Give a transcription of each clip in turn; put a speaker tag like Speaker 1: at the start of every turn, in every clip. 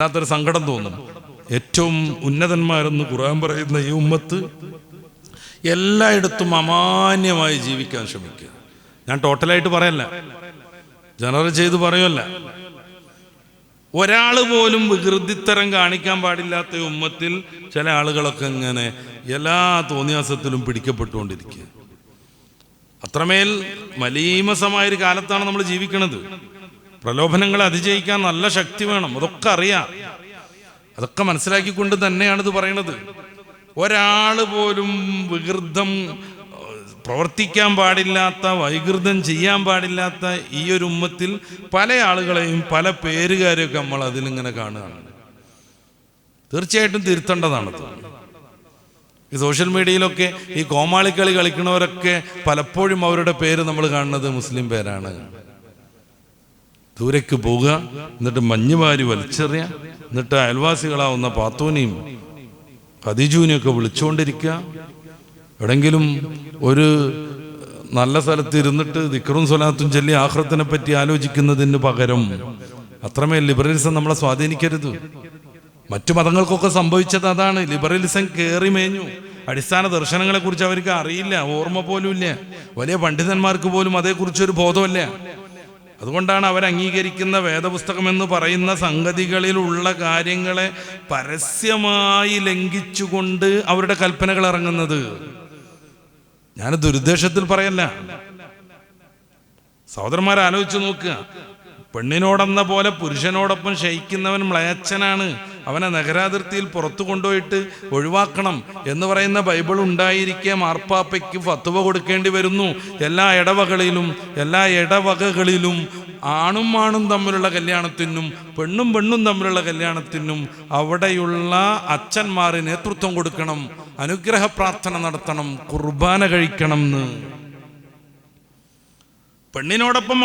Speaker 1: ാത്തൊരു സങ്കടം തോന്നും. ഏറ്റവും ഉന്നതന്മാരെന്ന് ഖുർആൻ പറയുന്ന ഈ ഉമ്മത്ത് എല്ലായിടത്തും അമാന്യമായി ജീവിക്കാൻ ശ്രമിക്കുക. ഞാൻ ടോട്ടലായിട്ട് പറയല്ല, ജനറൽ ചെയ്ത് പറയുമല്ല. ഒരാൾ പോലും വികൃതിത്തരം കാണിക്കാൻ പാടില്ലാത്ത ഉമ്മത്തിൽ ചില ആളുകളൊക്കെ ഇങ്ങനെ എല്ലാ തോന്നിയാസത്തിലും പിടിക്കപ്പെട്ടുകൊണ്ടിരിക്കുക. അത്രമേൽ മലീമസമായൊരു കാലത്താണ് നമ്മൾ ജീവിക്കുന്നത്. പ്രലോഭനങ്ങളെ അതിജയിക്കാൻ നല്ല ശക്തി വേണം. അതൊക്കെ അറിയാം, അതൊക്കെ മനസ്സിലാക്കിക്കൊണ്ട് തന്നെയാണ് ഇത് പറയണത്. ഒരാൾ പോലും വികൃതം പ്രവർത്തിക്കാൻ പാടില്ലാത്ത, വൈകൃതം ചെയ്യാൻ പാടില്ലാത്ത ഈ ഒരു ഉമ്മത്തിൽ പല ആളുകളെയും പല പേരുകാരെയൊക്കെ നമ്മൾ അതിലിങ്ങനെ കാണുകയാണ്. തീർച്ചയായിട്ടും തിരുത്തേണ്ടതാണത്. ഈ സോഷ്യൽ മീഡിയയിലൊക്കെ ഈ കോമാളിക്കളി കളിക്കുന്നവരൊക്കെ പലപ്പോഴും അവരുടെ പേര് നമ്മൾ കാണുന്നത് മുസ്ലിം പേരാണ്. ദൂരേക്ക് പോവുക, എന്നിട്ട് മഞ്ഞുവാരി വലിച്ചെറിയ, എന്നിട്ട് അയൽവാസികളാവുന്ന പാത്തൂനെയും ഖദീജൂനെയൊക്കെ വിളിച്ചുകൊണ്ടിരിക്കുക. എവിടെങ്കിലും ഒരു നല്ല സ്ഥലത്ത് ഇരുന്നിട്ട് ദിക്റും സ്വലാത്തും ചൊല്ലി ആഖിറത്തിനെ പറ്റി ആലോചിക്കുന്നതിന് പകരം അത്രമേൽ ലിബറലിസം നമ്മളെ സ്വാധീനിക്കരുത്. മറ്റു മതങ്ങൾക്കൊക്കെ സംഭവിച്ചത് അതാണ്. ലിബറലിസം കയറി മേഞ്ഞു. അടിസ്ഥാന ദർശനങ്ങളെ കുറിച്ച് അവർക്ക് അറിയില്ല, ഓർമ്മ പോലും ഇല്ല. വലിയ പണ്ഡിതന്മാർക്ക് പോലും അതേക്കുറിച്ചൊരു ബോധമില്ല. അതുകൊണ്ടാണ് അവർ അംഗീകരിക്കുന്ന വേദപുസ്തകം എന്ന് പറയുന്ന സംഗതികളിലുള്ള കാര്യങ്ങളെ പരസ്യമായി ലംഘിച്ചുകൊണ്ട് അവരുടെ കൽപ്പനകൾ ഇറങ്ങുന്നത്. ഞാൻ ദുരുദ്ദേശത്തിൽ പറയല്ല. സഹോദരന്മാരെ ആലോചിച്ച് നോക്കുക. പെണ്ണിനോടെന്ന പോലെ പുരുഷനോടൊപ്പം ശയിക്കുന്നവൻ മ്ലേച്ഛനാണ്, അവനെ നഗരാതിർത്തിയിൽ പുറത്തു കൊണ്ടുപോയിട്ട് ഒഴിവാക്കണം എന്ന് പറയുന്ന ബൈബിൾ ഉണ്ടായിരിക്കെ മാർപ്പാപ്പയ്ക്ക് ഫത്വ കൊടുക്കേണ്ടി വരുന്നു. എല്ലാ ഇടവകകളിലും ആണും ആണും തമ്മിലുള്ള കല്യാണത്തിനും പെണ്ണും പെണ്ണും തമ്മിലുള്ള കല്യാണത്തിനും അവിടെയുള്ള അച്ഛന്മാർ നേതൃത്വം കൊടുക്കണം, അനുഗ്രഹ പ്രാർത്ഥന നടത്തണം, കുർബാന കഴിക്കണം എന്ന്. പെണ്ണിനോടൊപ്പം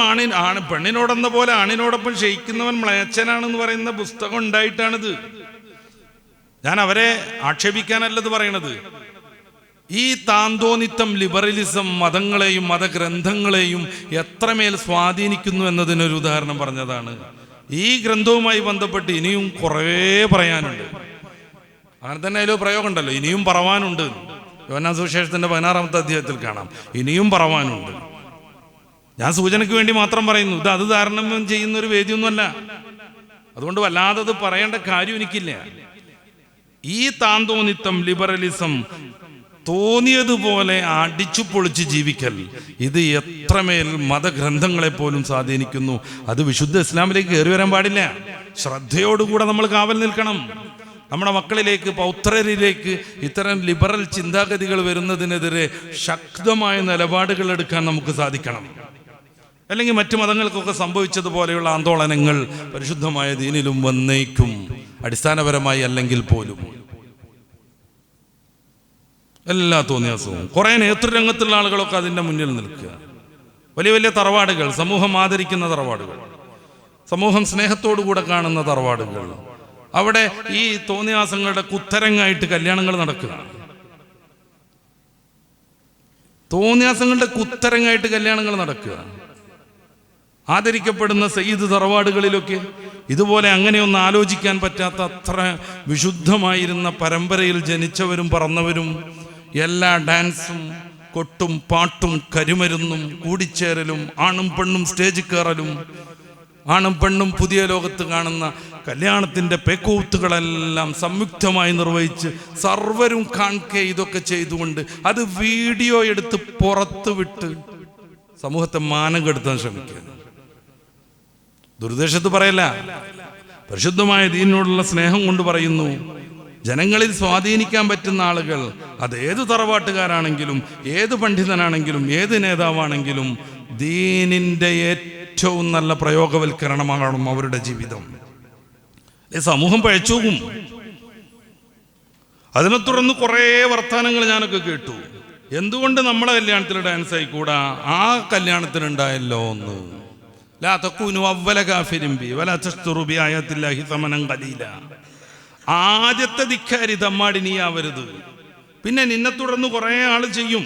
Speaker 1: പെണ്ണിനോടെന്ന പോലെ ആണിനോടൊപ്പം ശയിക്കുന്നവൻ മ്ലേച്ഛനാണെന്ന് പറയുന്ന പുസ്തകം ഉണ്ടായിട്ടാണിത്. ഞാൻ അവരെ ആക്ഷേപിക്കാനല്ലത് പറയണത്. ഈ താന്തോന്നിത്തം ലിബറലിസം മതങ്ങളെയും മതഗ്രന്ഥങ്ങളെയും എത്രമേൽ സ്വാധീനിക്കുന്നു എന്നതിനൊരു ഉദാഹരണം പറഞ്ഞതാണ്. ഈ ഗ്രന്ഥവുമായി ബന്ധപ്പെട്ട് ഇനിയും കുറേ പറയാനുണ്ട്. അങ്ങനെ തന്നെ അതിലൊരു പ്രയോഗം ഉണ്ടല്ലോ, ഇനിയും പറവാനുണ്ട്. യോഹന്നാൻ സുവിശേഷത്തിന്റെ 16-ാമത്തെ അധ്യായത്തിൽ കാണാം, ഇനിയും പറവാനുണ്ട്. ഞാൻ സൂചനയ്ക്ക് വേണ്ടി മാത്രം പറയുന്നു. അത് ധാരണം ചെയ്യുന്ന ഒരു വേദിയൊന്നുമല്ല. അതുകൊണ്ട് വല്ലാതെ അത് പറയേണ്ട കാര്യം എനിക്കില്ല. ഈ താന്തോന്നിത്തം ലിബറലിസം തോന്നിയതുപോലെ അടിച്ചു പൊളിച്ച് ജീവിക്കൽ, ഇത് എത്രമേൽ മതഗ്രന്ഥങ്ങളെ പോലും സ്വാധീനിക്കുന്നു. അത് വിശുദ്ധ ഇസ്ലാമിലേക്ക് കയറി വരാൻ പാടില്ല. ശ്രദ്ധയോടുകൂടെ നമ്മൾ കാവൽ നിൽക്കണം. നമ്മുടെ മക്കളിലേക്ക്, പൗത്രരിലേക്ക് ഇത്തരം ലിബറൽ ചിന്താഗതികൾ വരുന്നതിനെതിരെ ശക്തമായ നിലപാടുകൾ എടുക്കാൻ നമുക്ക് സാധിക്കണം. അല്ലെങ്കിൽ മറ്റു മതങ്ങൾക്കൊക്കെ സംഭവിച്ചതുപോലെയുള്ള ആന്തോളനങ്ങൾ പരിശുദ്ധമായ ദീനിലും വന്നേക്കും, അടിസ്ഥാനപരമായി അല്ലെങ്കിൽ പോലും. എല്ലാ തോന്നിയാസവും കുറെ നേതൃരംഗത്തുള്ള ആളുകളൊക്കെ അതിൻ്റെ മുന്നിൽ നിൽക്കുക. വലിയ വലിയ തറവാടുകൾ, സമൂഹം ആദരിക്കുന്ന തറവാടുകൾ, സമൂഹം സ്നേഹത്തോടുകൂടെ കാണുന്ന തറവാടുകൾ, അവിടെ ഈ തോന്നിയാസങ്ങളുടെ കുത്തരങ്ങായിട്ട് കല്യാണങ്ങൾ നടക്കുക. തോന്നിയാസങ്ങളുടെ കുത്തരങ്ങായിട്ട് കല്യാണങ്ങൾ നടക്കുക. ആദരിക്കപ്പെടുന്ന സയ്യിദ് തറവാടുകളിലൊക്കെ ഇതുപോലെ അങ്ങനെയൊന്നും ആലോചിക്കാൻ പറ്റാത്ത അത്ര വിശുദ്ധമായിരുന്ന പരമ്പരയിൽ ജനിച്ചവരും പറന്നവരും എല്ലാ ഡാൻസും കൊട്ടും പാട്ടും കരിമരുന്നും കൂടിച്ചേരലും ആണും പെണ്ണും സ്റ്റേജിൽ കയറലും ആണും പെണ്ണും പുതിയ ലോകത്ത് കാണുന്ന കല്യാണത്തിൻ്റെ പേക്കൂത്തുകളെല്ലാം സംയുക്തമായി നിർവഹിച്ച് സർവരും കാൺകെ ഇതൊക്കെ ചെയ്തുകൊണ്ട് അത് വീഡിയോ എടുത്ത് പുറത്ത് വിട്ട് സമൂഹത്തെ മാനം കെടുത്താൻ ശ്രമിക്കുക. ദുരുദ്ദേശത്ത് പറയല്ല, പരിശുദ്ധമായ ദീനിനോടുള്ള സ്നേഹം കൊണ്ട് പറയുന്നു. ജനങ്ങളിൽ സ്വാധീനിക്കാൻ പറ്റുന്ന ആളുകൾ, അത് ഏത് തറവാട്ടുകാരാണെങ്കിലും ഏത് പണ്ഡിതനാണെങ്കിലും ഏത് നേതാവാണെങ്കിലും, ദീനിൻ്റെ ഏറ്റവും നല്ല പ്രയോഗവൽക്കരണമാകണം അവരുടെ ജീവിതം. സമൂഹം പഴച്ചുപോകും. അതിനെ തുടർന്ന് കുറേ വർത്തമാനങ്ങൾ ഞാനൊക്കെ കേട്ടു. എന്തുകൊണ്ട് നമ്മളെ കല്യാണത്തിൽ ഡാൻസ് ആയിക്കൂടാ, ആ കല്യാണത്തിനുണ്ടായല്ലോ ഒന്ന്. ലാ തകൂനു അവ്വല കാഫിരിൻ ബി വലാ തശ്തറു ബി ആയാത്തില്ലാഹി സമനൻ ഖലീല. ആദ്യത്തെ ധിക്കാരി തമ്മാടി നീ ആവരുത്. പിന്നെ നിന്നെ തുടർന്ന് കുറേ ആൾ ചെയ്യും.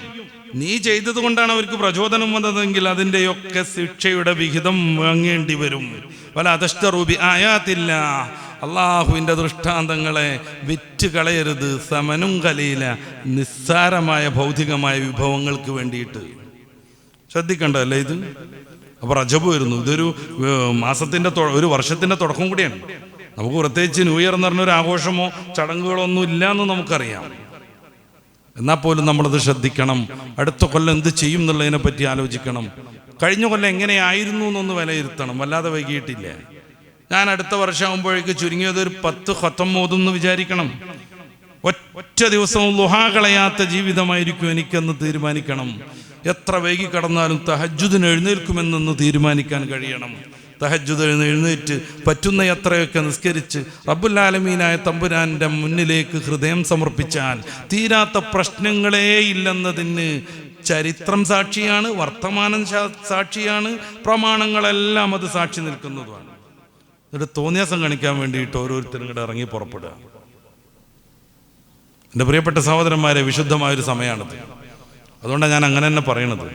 Speaker 1: നീ ചെയ്തത് കൊണ്ടാണ് അവർക്ക് പ്രചോദനം വന്നതെങ്കിൽ അതിൻ്റെയൊക്കെ ശിക്ഷയുടെ വിഹിതം വാങ്ങേണ്ടി വരും. വലാ തശ്തറു ബി ആയാത്തില്ലാ, അള്ളാഹുവിൻ്റെ ദൃഷ്ടാന്തങ്ങളെ വിറ്റ് കളയരുത്. സമനും കലയില, നിസ്സാരമായ ഭൗതികമായ വിഭവങ്ങൾക്ക് വേണ്ടിയിട്ട്. ശ്രദ്ധിക്കണ്ടല്ലേ ഇത്? അപ്പോൾ റജബ് വരുന്നു. ഇതൊരു മാസത്തിൻ്റെ ഒരു വർഷത്തിൻ്റെ തുടക്കം കൂടിയാണ്. നമുക്ക് പ്രത്യേകിച്ച് ന്യൂ ഇയർ എന്ന് പറഞ്ഞൊരു ആഘോഷമോ ചടങ്ങുകളോ ഒന്നും ഇല്ല എന്ന് നമുക്കറിയാം. എന്നാൽ പോലും നമ്മളത് ശ്രദ്ധിക്കണം. അടുത്ത കൊല്ലം എന്ത് ചെയ്യും എന്നുള്ളതിനെ പറ്റി ആലോചിക്കണം. കഴിഞ്ഞ കൊല്ലം എങ്ങനെയായിരുന്നു എന്നൊന്ന് വിലയിരുത്തണം. വല്ലാതെ വൈകിയിട്ടില്ല. ഞാൻ അടുത്ത വർഷമാകുമ്പോഴേക്ക് ചുരുങ്ങിയത് ഒരു 10 ഖത്തം ഓതും എന്ന് വിചാരിക്കണം. ഒറ്റ ദിവസവും ളുഹാ കളയാത്ത ജീവിതമായിരിക്കും എനിക്കെന്ന് തീരുമാനിക്കണം. എത്ര വൈകി കടന്നാലും തഹജ്ജുദിന് എഴുന്നേൽക്കുമെന്നൊന്ന് തീരുമാനിക്കാൻ കഴിയണം. തഹജ്ജുദിന് എഴുന്നേറ്റ് പറ്റുന്ന എത്രയൊക്കെ നിസ്കരിച്ച് റബ്ബുൽ ആലമീനായ തമ്പുരാൻ്റെ മുന്നിലേക്ക് ഹൃദയം സമർപ്പിച്ചാൽ തീരാത്ത പ്രശ്നങ്ങളേ ഇല്ലെന്നതിന് ചരിത്രം സാക്ഷിയാണ്, വർത്തമാനം സാക്ഷിയാണ്, പ്രമാണങ്ങളെല്ലാം അത് സാക്ഷി നിൽക്കുന്നതുമാണ്. എന്നിട്ട് തോന്നിയാസം കാണിക്കാൻ വേണ്ടിയിട്ട് ഓരോരുത്തരും കൂടെ ഇറങ്ങി പുറപ്പെടുക. എൻ്റെ പ്രിയപ്പെട്ട സഹോദരന്മാരെ, വിശുദ്ധമായൊരു സമയമാണിത്. അതുകൊണ്ടാണ് ഞാൻ അങ്ങനെ തന്നെ പറയണത്.